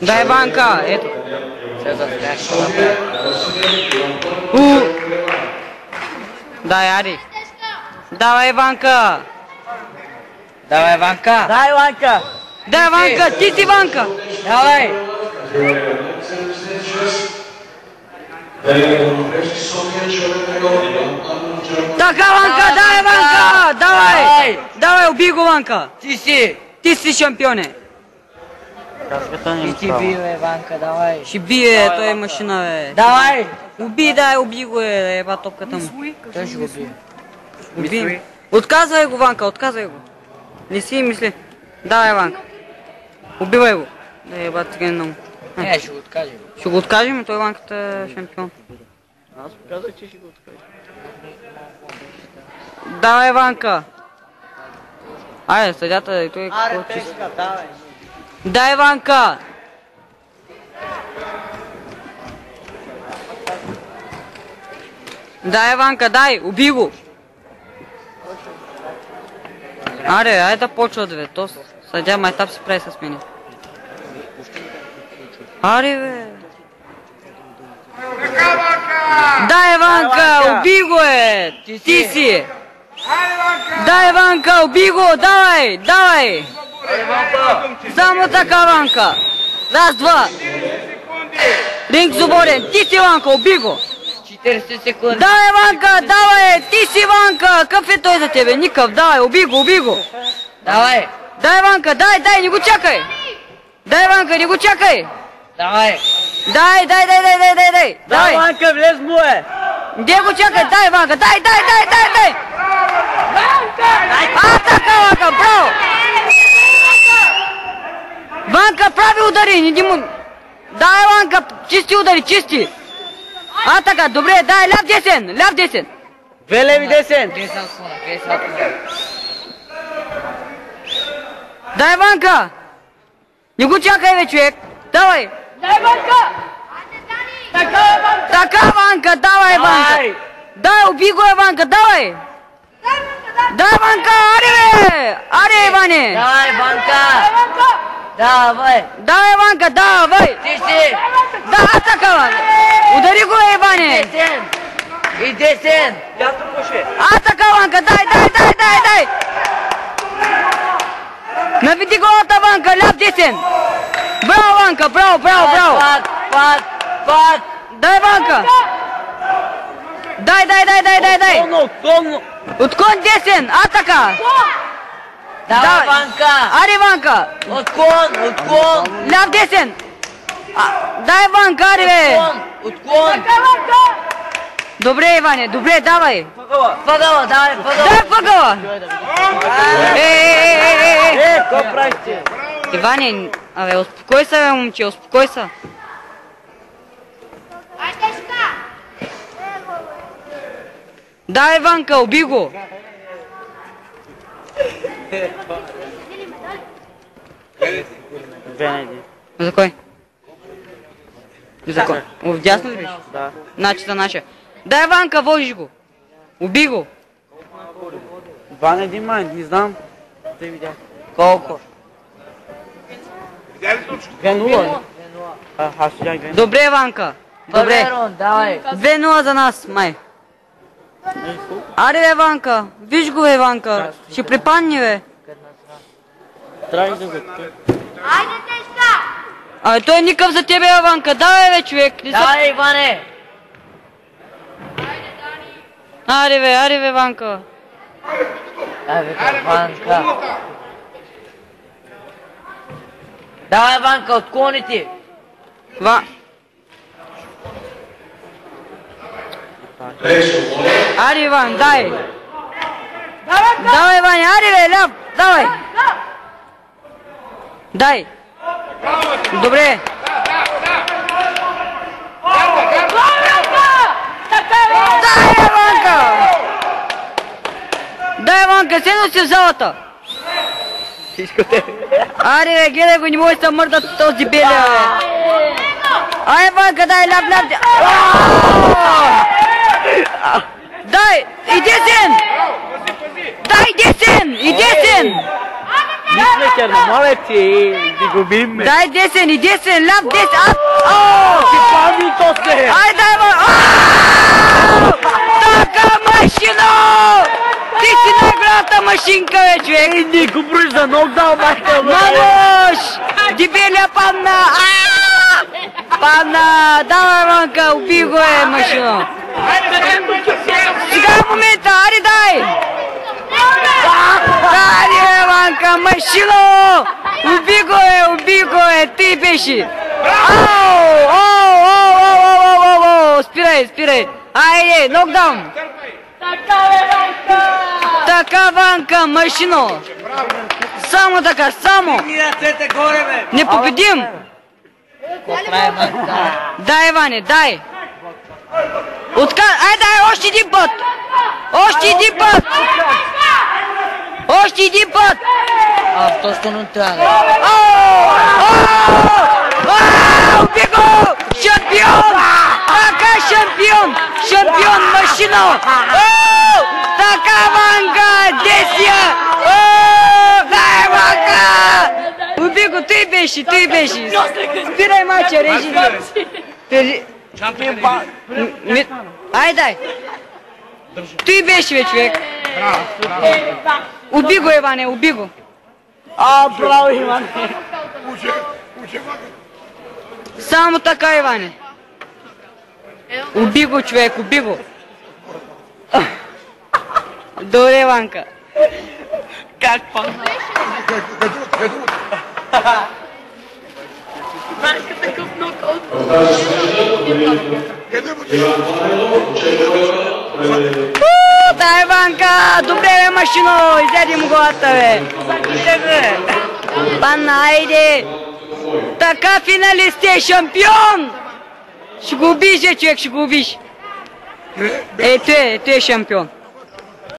Дай Ванка, ето. Дай Ари. Давай Ванка. Давай Ванка. Дай Ванка. Дай Ванка, ти си Ванка. Давай. Така Ванка, дай Ванка. Давай. Давай, убий го Ванка. Ти си. Ти си шампионе. И ти бие, Ванка, давай. Ще бие, той е машина, бе. Давай. Уби го, еба топката му. Той ще го бие. Уби. Отказвай го, Ванка, отказвай го. Не си мисли. Давай, Ванка. Убивай го. Да еба тигане на му. Не, ще го откажем. Ще го откажем, той Ванката е шампион. Аз казах, че ще го откажа. Давай, Ванка. Айде, съдята и той Аре, какво чист. Пешка, давай. Дай Ванка. Дай Ванка, дай, уби го. Аре, айде да почват, бе. То съдя майтап се прави с мене. Аре, бе. Дай Ванка, уби го, е. Ти си. Дай Ванка, уби го, давай, давай. Само така Ванка. Раз, два. Ринг свободен. Ти си Ванка, уби го. 40 секунди. Давай Ванка, давай. Ти си Ванка. Какъв е той за тебе? Никакъв. Давай, уби го, уби го. Давай. Дай Ванка, дай, не го чакай. Дай Ванка, не го чакай. Давай. Дай. Дай Ванка, влез му е. Где го чакай? Дай Ванка, дай. А, така Ванка, браво. Ванка, прави удари, не му... Дай Ванка, чисти удари, чисти. А, така, добре, дай, ляв десен. 2 леви десен. Дай Ванка. Не го чакай, бе, човек. Давай. Дай Ванка! Така Ванка, давай Ванка. Дай, уби го е Ванка, давай. Дай Ванка, аре бе. Аре Иване. Давай Ванка. Давай. Давай Ванка, давай. Ти си. Да, така Ванка. Удари го е Иване. Десен. И десен. А, така Ванка, дай. Наведи голата Ванка, ляв десен. Браво Ванка, браво. Пак. Дай Ванка. Дай. Отклонно. Отклон десен, а така. Давай Ванка. Аре Ванка. Отклон. Ляв десен. Дай Ванка, аре бе. Отклон. Добре Иване, добре, давай. Въгъла, давай въгъла. Дай въгъла. Какво правите? Иване, абе, успокой се, бе, момче, успокой се. Дай Ванка, уби го. За кой? За кой? Вдясно ли беше? Да. Начата наша. Дай Ванка, вожиш го. Уби го. 2-1 май, не знам. Те видях. Колко? 2-0. Аз видях 2-0. Добре, Ванка. Добре. Добре. Давай. 2-0 за нас, май. Аре, бе, Ванка. Виж го, бе, Ванка. Ще припадни, бе. Трябва да го... Абе, той е никакъв за тебе, бе, Ванка. Давай, бе, човек. Давай, Иване. Аре, бе, Ванка. Ванка. Давай, Ванка, отклони ти. Аре, Иван, дай. Давай, Ваня, аре, бе, ляв. Давай. Дай. Добре. Дай, Ванка. Дай, Ванка, седно си в залата. Аре, бе, гледай го, не може да се мърда този белия, бе. Ай, Ванка, дай, ляв. Дай, и десен. Дай десен! И десен! Мисля, молете, да губим. Дай десен, и десен, ляв десен! Ти пази то се! Ай, дай ма! Така машино! Ти си най-голямата машинка, бе, човек! Ей, не го броиш за нокдаун, майка! Мамош! Дебелия падна! Падна! Давай, Ванка, убий го, машино! Сега е момента, ари дай! Ари, Ванка, машино! Уби го, ти беше! Ау! Спирай! Айде, нокдаун! Така, Ванка, машино! Само така, само! Непобедим! Дай, Ване, дай! Ай, дай, още един път! Още един път! Точно не трябва. Уби го! Шампион! Така, шампион, машино! Така, Ванка, десия! Дай, Ванка! Уби го, той беше! Спирай мача, режи! Ай, дай! Той беше, бе, човек! Уби го, Иване, уби го! Браво, Иване! Само така, Иване! Уби го, човек, уби го! Добре, Ванка! Как па? Дай, Ванка! Добре, бе, машино! Изяди му главата, бе! Панна, айде! Така, финалист е шампион! Ще го убиш, човек, ще го убиш! Той е шампион!